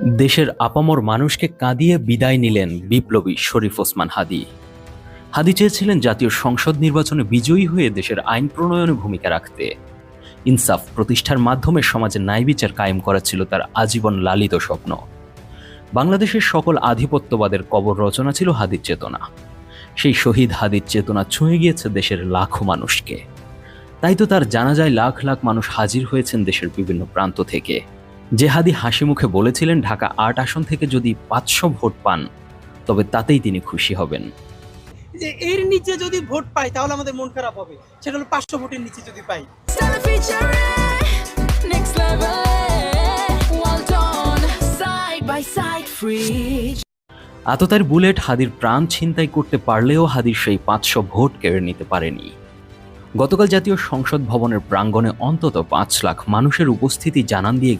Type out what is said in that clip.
দেশের আপামর মানুষকে কাঁদিয়ে বিদায় নিলেন বিপ্লবী শরীফ ওসমান হাদী। হাদী চেয়েছিলেন জাতীয় সংসদ নির্বাচনে বিজয়ী হয়ে দেশের আইন প্রণয়নে ভূমিকা রাখতে। ইনসাফ প্রতিষ্ঠার মাধ্যমে সমাজে ন্যায় বিচার কায়েম করা ছিল তার আজীবন লালিত স্বপ্ন। বাংলাদেশের সকল আধিপত্যবাদের কবর রচনা ছিল হাদীর চেতনা। সেই শহীদ হাদীর চেতনা ছুঁয়ে গিয়েছে দেশের লাখো মানুষকে। তাই তো তার জানাজায় লাখ লাখ মানুষ হাজির হয়েছেন দেশের বিভিন্ন প্রান্ত থেকে। যে হাদী হাসি মুখে বলেছিলেন ঢাকা ৮ আসন থেকে যদি ৫০০ ভোট পান তবে তাতেই তিনি খুশি হবেন। যে এর নিচে যদি ভোট পাই তাহলে আমাদের মন খারাপ হবে, সেটা হলো ৫০০ ভোটের নিচে যদি পাই। আততায়ীর বুলেট হাদীর প্রাণ ছিনতাই করতে পারলেও হাদীর সেই ৫০০ ভোট কেড়ে নিতে পারেনি। গতকাল জাতীয় সংসদ ভবনের প্রাঙ্গণে অন্তত ৫ লাখ মানুষের উপস্থিতি জানান দিয়ে